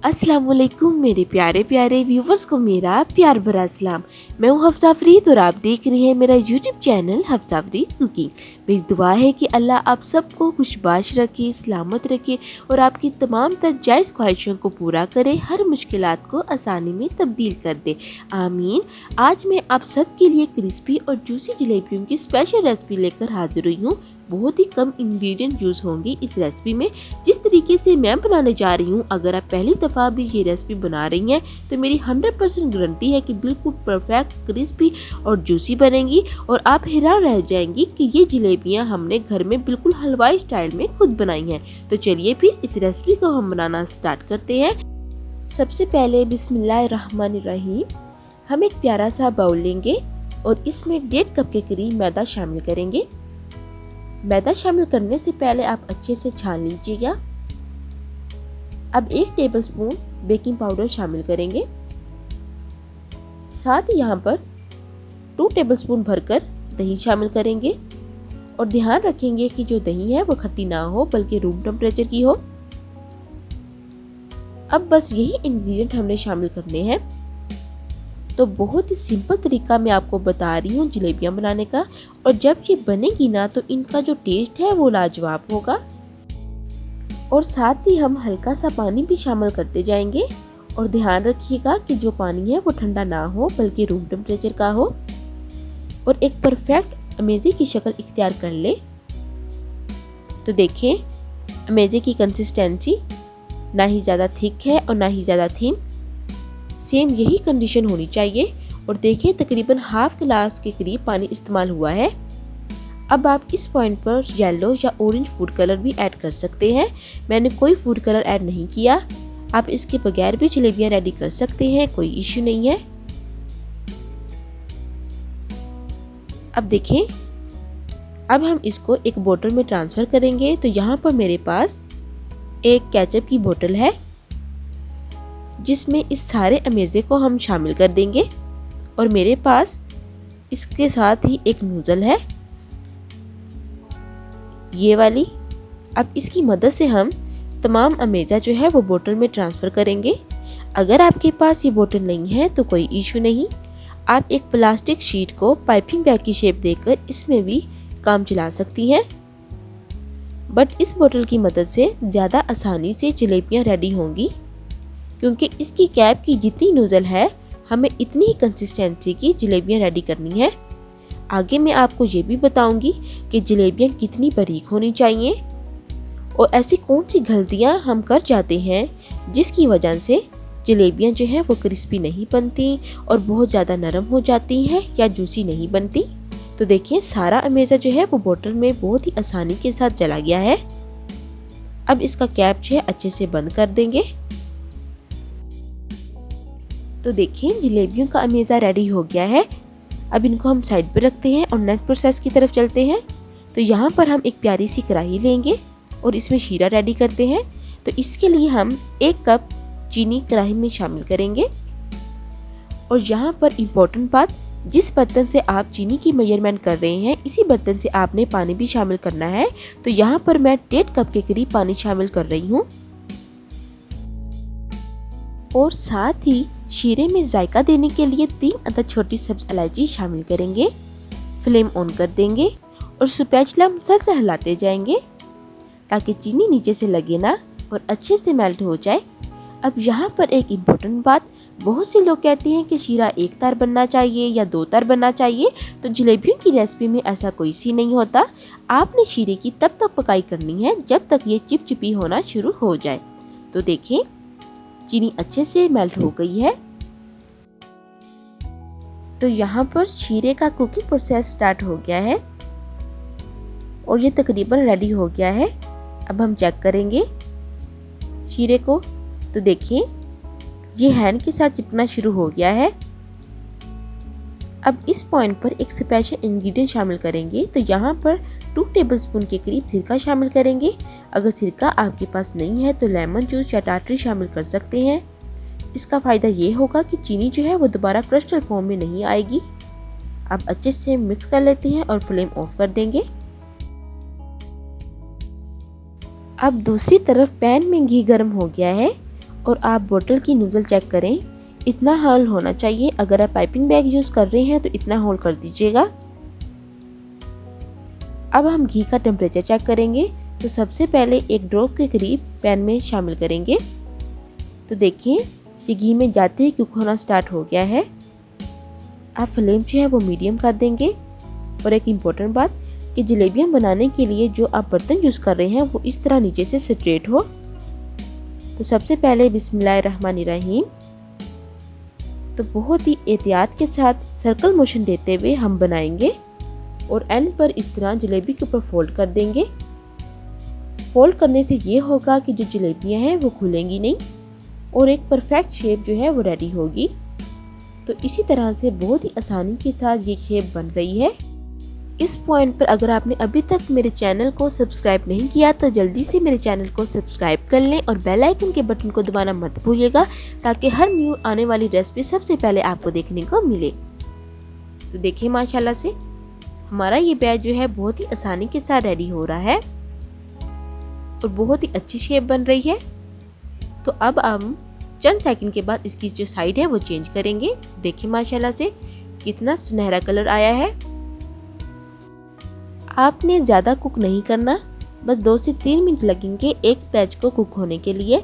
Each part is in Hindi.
अस्सलाम वालेकुम मेरे प्यारे प्यारे व्यूवर्स को मेरा प्यार भरा सलाम। मैं हूँ हफ्सा फरीद और आप देख रहे हैं मेरा YouTube channel Hafsa Farid cooking. मेरी दुआ है कि अल्लाह आप सबको खुशबाश रखे, सलामत रखे और आपकी तमाम तर जायज़ ख्वाहिशों को पूरा करे, हर मुश्किलात को आसानी में तब्दील कर दे, आमीन। आज मैं आप सब के लिए क्रिस्पी और जूसी जलेबियों की स्पेशल रेसिपी लेकर हाजिर हुई हूँ। बहुत ही कम इंग्रेडिएंट यूज़ होंगे इस रेसिपी में। जिस तरीके से मैं बनाने जा रही हूँ, अगर आप पहली दफ़ा भी ये रेसिपी बना रही हैं तो मेरी 100% गारंटी है कि बिल्कुल परफेक्ट, क्रिस्पी और जूसी बनेंगी और आप हैरान रह जाएंगी कि ये जलेबियाँ हमने घर में बिल्कुल हलवाई स्टाइल में खुद बनाई हैं। तो चलिए फिर इस रेसिपी को हम बनाना स्टार्ट करते हैं। सबसे पहले बिस्मिल्लाहिर्रहमानिर्रहीम, हम एक प्यारा सा बाउल लेंगे और इसमें 1.5 कप के करीब मैदा शामिल करेंगे। मैदा शामिल करने से पहले आप अच्छे से छान लीजिएगा। अब 1 टेबलस्पून बेकिंग पाउडर शामिल करेंगे। साथ ही यहाँ पर 2 टेबलस्पून भरकर दही शामिल करेंगे और ध्यान रखेंगे कि जो दही है वो खट्टी ना हो बल्कि रूम टेम्परेचर की हो। अब बस यही इंग्रेडिएंट हमने शामिल करने हैं। तो बहुत ही सिंपल तरीका मैं आपको बता रही हूँ जलेबियाँ बनाने का, और जब ये बनेगी ना तो इनका जो टेस्ट है वो लाजवाब होगा। और साथ ही हम हल्का सा पानी भी शामिल करते जाएंगे और ध्यान रखिएगा कि जो पानी है वो ठंडा ना हो बल्कि रूम टेम्परेचर का हो और एक परफेक्ट अमेज़े की शक्ल इख्तियार कर ले। तो देखें अमेज़े की कंसिस्टेंसी ना ही ज़्यादा थिक है और ना ही ज़्यादा थिन, सेम यही कंडीशन होनी चाहिए। और देखिए तकरीबन हाफ गिलास के करीब पानी इस्तेमाल हुआ है। अब आप इस पॉइंट पर येलो या ऑरेंज फूड कलर भी ऐड कर सकते हैं। मैंने कोई फूड कलर ऐड नहीं किया। आप इसके बगैर भी जलेबियाँ रेडी कर सकते हैं, कोई इश्यू नहीं है। अब देखें, अब हम इसको एक बोतल में ट्रांसफ़र करेंगे। तो यहाँ पर मेरे पास एक केचप की बोतल है जिसमें इस सारे अमेज़े को हम शामिल कर देंगे और मेरे पास इसके साथ ही एक नूज़ल है, ये वाली। अब इसकी मदद से हम तमाम अमेज़ा जो है वो बोतल में ट्रांसफ़र करेंगे। अगर आपके पास ये बोतल नहीं है तो कोई इशू नहीं, आप एक प्लास्टिक शीट को पाइपिंग बैग की शेप देकर इसमें भी काम चला सकती हैं। बट इस बोतल की मदद से ज़्यादा आसानी से जलेबियाँ रेडी होंगी, क्योंकि इसकी कैप की जितनी नोज़ल है हमें इतनी ही कंसिस्टेंसी की जलेबियाँ रेडी करनी है। आगे मैं आपको ये भी बताऊंगी कि जलेबियाँ कितनी बारीक होनी चाहिए और ऐसी कौन सी गलतियाँ हम कर जाते हैं जिसकी वजह से जलेबियाँ जो हैं वो क्रिस्पी नहीं बनती और बहुत ज़्यादा नरम हो जाती हैं या जूसी नहीं बनती। तो देखिए सारा अमेज़ा जो है वो बोतल में बहुत ही आसानी के साथ चला गया है। अब इसका कैप जो है अच्छे से बंद कर देंगे। तो देखिए जलेबियों का अमेज़ा रेडी हो गया है। अब इनको हम साइड पर रखते हैं और नेक्स्ट प्रोसेस की तरफ चलते हैं। तो यहाँ पर हम एक प्यारी सी कढ़ाई लेंगे और इसमें शीरा रेडी करते हैं। तो इसके लिए हम 1 कप चीनी कढ़ाई में शामिल करेंगे। और यहाँ पर इम्पोर्टेंट बात, जिस बर्तन से आप चीनी की मेजरमेंट कर रहे हैं इसी बर्तन से आपने पानी भी शामिल करना है। तो यहाँ पर मैं 1.5 कप के करीब पानी शामिल कर रही हूँ और साथ ही शीरे में जायका देने के लिए 3 अदद छोटी सब्ज इलायची शामिल करेंगे। फ्लेम ऑन कर देंगे और स्पैचुला से हिलाते जाएंगे ताकि चीनी नीचे से लगे ना और अच्छे से मेल्ट हो जाए। अब यहाँ पर एक इम्पोर्टेंट बात, बहुत से लोग कहते हैं कि शीरा 1 तार बनना चाहिए या 2 तार बनना चाहिए। तो जलेबियों की रेसिपी में ऐसा कोई सी नहीं होता। आपने शीरे की तब तक पकाई करनी है जब तक ये चिपचिपी होना शुरू हो जाए। तो देखें चीनी अच्छे से मेल्ट हो गई है। तो यहाँ पर शीरे का कुकिंग प्रोसेस स्टार्ट हो गया है और ये तकरीबन रेडी हो गया है। अब हम चेक करेंगे शीरे को। तो देखिए ये हैंड के साथ चिपकना शुरू हो गया है। अब इस पॉइंट पर एक स्पेशल इंग्रेडिएंट शामिल करेंगे। तो यहाँ पर 2 टेबलस्पून के करीब सिरका शामिल करेंगे। अगर सिरका आपके पास नहीं है तो लेमन जूस या टाटरी शामिल कर सकते हैं। इसका फ़ायदा ये होगा कि चीनी जो है वो दोबारा क्रिस्टल फॉर्म में नहीं आएगी। अब अच्छे से मिक्स कर लेते हैं और फ्लेम ऑफ कर देंगे। अब दूसरी तरफ पैन में घी गर्म हो गया है और आप बोतल की नोज़ल चेक करें, इतना होल होना चाहिए। अगर आप पाइपिंग बैग यूज़ कर रहे हैं तो इतना होल कर दीजिएगा। अब हम घी का टेम्परेचर चेक करेंगे। तो सबसे पहले एक ड्रॉप के करीब पैन में शामिल करेंगे। तो देखिए ये घी में जाते ही कुक होना स्टार्ट हो गया है। आप फ्लेम जो है वो मीडियम कर देंगे। और एक इम्पोर्टेंट बात कि जलेबियाँ बनाने के लिए जो आप बर्तन यूज़ कर रहे हैं वो इस तरह नीचे से स्ट्रेट हो। तो सबसे पहले बिस्मिल्लाहिर्रहमानिर्रहीम। तो बहुत ही एहतियात के साथ सर्कल मोशन देते हुए हम बनाएंगे और एंड पर इस तरह जलेबी के ऊपर फोल्ड कर देंगे। फोल्ड करने से ये होगा कि जो जलेबियाँ हैं वो खुलेंगी नहीं और एक परफेक्ट शेप जो है वो रेडी होगी। तो इसी तरह से बहुत ही आसानी के साथ ये शेप बन रही है। इस पॉइंट पर अगर आपने अभी तक मेरे चैनल को सब्सक्राइब नहीं किया तो जल्दी से मेरे चैनल को सब्सक्राइब कर लें और बेल आइकन के बटन को दबाना मत भूलिएगा, ताकि हर न्यू आने वाली रेसिपी सबसे पहले आपको देखने को मिले। तो देखिए माशाल्लाह से हमारा ये बैच जो है बहुत ही आसानी के साथ रेडी हो रहा है और बहुत ही अच्छी शेप बन रही है। तो अब हम चंद सेकंड के बाद इसकी जो साइड है वो चेंज करेंगे। देखिए माशाल्लाह से कितना सुनहरा कलर आया है। आपने ज़्यादा कुक नहीं करना, बस 2 से 3 मिनट लगेंगे एक बैच को कुक होने के लिए।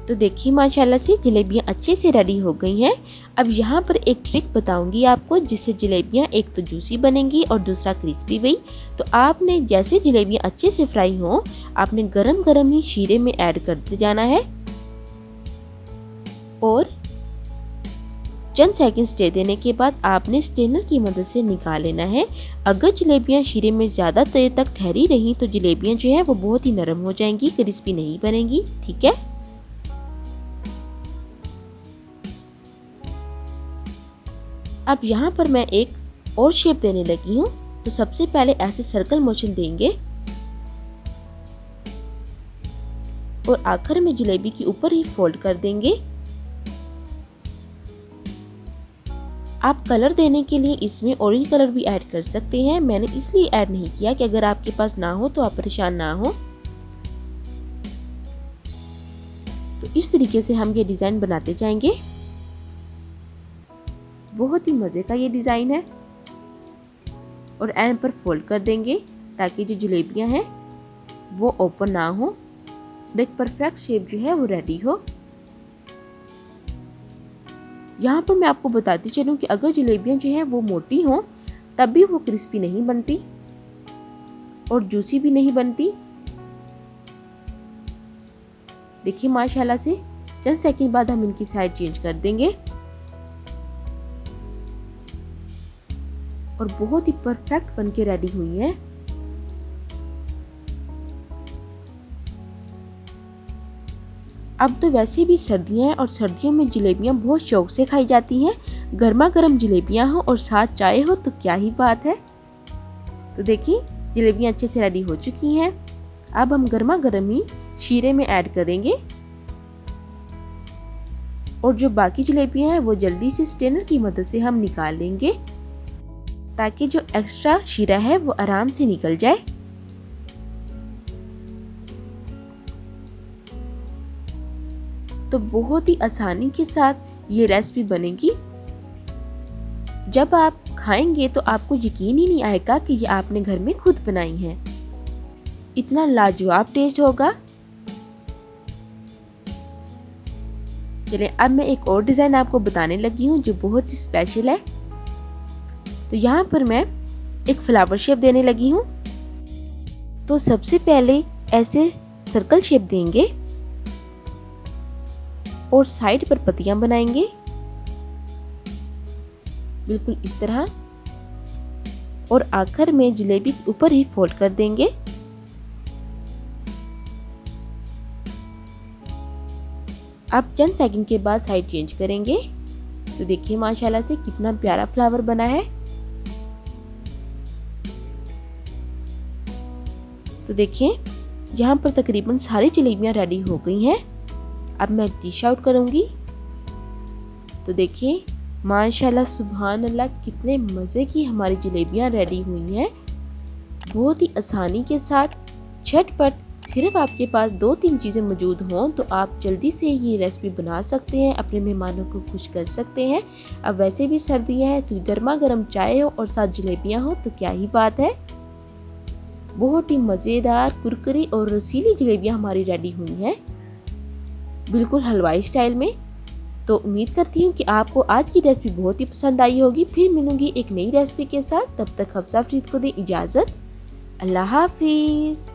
तो देखिए माशाल्लाह से जलेबियाँ अच्छे से रेडी हो गई हैं। अब यहाँ पर एक ट्रिक बताऊंगी आपको, जिससे जलेबियाँ एक तो जूसी बनेंगी और दूसरा क्रिस्पी भी। तो आपने जैसे जलेबियाँ अच्छे से फ्राई हों, आपने गरम गरम ही शीरे में ऐड करते जाना है और चंद सेकंड स्टे देने के बाद आपने स्ट्रेनर की मदद से निकाल लेना है। अगर जलेबियाँ शीरे में ज़्यादा देर तक ठहरी रहीं तो जलेबियाँ जो है वो बहुत ही नरम हो जाएंगी, क्रिस्पी नहीं बनेंगी। ठीक है। अब यहाँ पर मैं एक और शेप देने लगी हूँ। तो सबसे पहले ऐसे सर्कल मोशन देंगे और आखिर में जलेबी के ऊपर ही फोल्ड कर देंगे। आप कलर देने के लिए इसमें ऑरेंज कलर भी ऐड कर सकते हैं। मैंने इसलिए ऐड नहीं किया कि अगर आपके पास ना हो तो आप परेशान ना हो। तो इस तरीके से हम ये डिज़ाइन बनाते जाएंगे। बहुत ही मज़े का ये डिज़ाइन है और एंड पर फोल्ड कर देंगे ताकि जो जलेबियां हैं वो ओपन ना हो और एक परफेक्ट शेप जो है वो रेडी हो। यहाँ पर मैं आपको बताती चलूँ कि अगर जलेबियां जो हैं वो मोटी हों तब भी वो क्रिस्पी नहीं बनती और जूसी भी नहीं बनती। देखिए माशाल्लाह से चंद सेकंड बाद हम इनकी साइड चेंज कर देंगे और बहुत ही परफेक्ट बनके रेडी हुई हैं। अब तो वैसे भी सर्दियां हैं और सर्दियों में जलेबियां बहुत शौक से खाई जाती हैं। गर्मा गर्म जलेबियां हो और साथ चाय हो तो क्या ही बात है। तो देखिए जलेबियां अच्छे से रेडी हो चुकी हैं। अब हम गर्मा गर्म ही शीरे में ऐड करेंगे और जो बाकी जलेबियां हैं वो जल्दी से स्ट्रेनर की मदद से हम निकाल लेंगे ताकि जो एक्स्ट्रा शीरा है वो आराम से निकल जाए। तो बहुत ही आसानी के साथ ये रेसिपी बनेगी। जब आप खाएंगे तो आपको यकीन ही नहीं आएगा कि ये आपने घर में खुद बनाई है। इतना लाजवाब टेस्ट होगा। चलिए अब मैं एक और डिज़ाइन आपको बताने लगी हूँ जो बहुत ही स्पेशल है। तो यहाँ पर मैं एक फ्लावर शेप देने लगी हूँ। तो सबसे पहले ऐसे सर्कल शेप देंगे और साइड पर पत्तियां बनाएंगे बिल्कुल इस तरह और आखिर में जलेबी के ऊपर ही फोल्ड कर देंगे। अब चंद सेकंड के बाद साइड चेंज करेंगे। तो देखिए माशाल्लाह से कितना प्यारा फ्लावर बना है। तो देखिए यहाँ पर तकरीबन सारी जलेबियाँ रेडी हो गई हैं। अब मैं डिश आउट करूँगी। तो देखिए माशाल्लाह सुभान अल्लाह कितने मज़े की हमारी जलेबियाँ रेडी हुई हैं। बहुत ही आसानी के साथ झटपट, सिर्फ आपके पास 2-3 चीज़ें मौजूद हों तो आप जल्दी से ये रेसिपी बना सकते हैं, अपने मेहमानों को खुश कर सकते हैं। अब वैसे भी सर्दियाँ हैं तो गर्मा गर्म चाय हो और साथ जलेबियाँ हो तो क्या ही बात है। बहुत ही मज़ेदार, कुरकुरी और रसीली जलेबियाँ हमारी रेडी हुई हैं, बिल्कुल हलवाई स्टाइल में। तो उम्मीद करती हूँ कि आपको आज की रेसिपी बहुत ही पसंद आई होगी। फिर मिलूंगी एक नई रेसिपी के साथ, तब तक हफ्सा फरीद को दे इजाज़त। अल्लाह हाफिज़।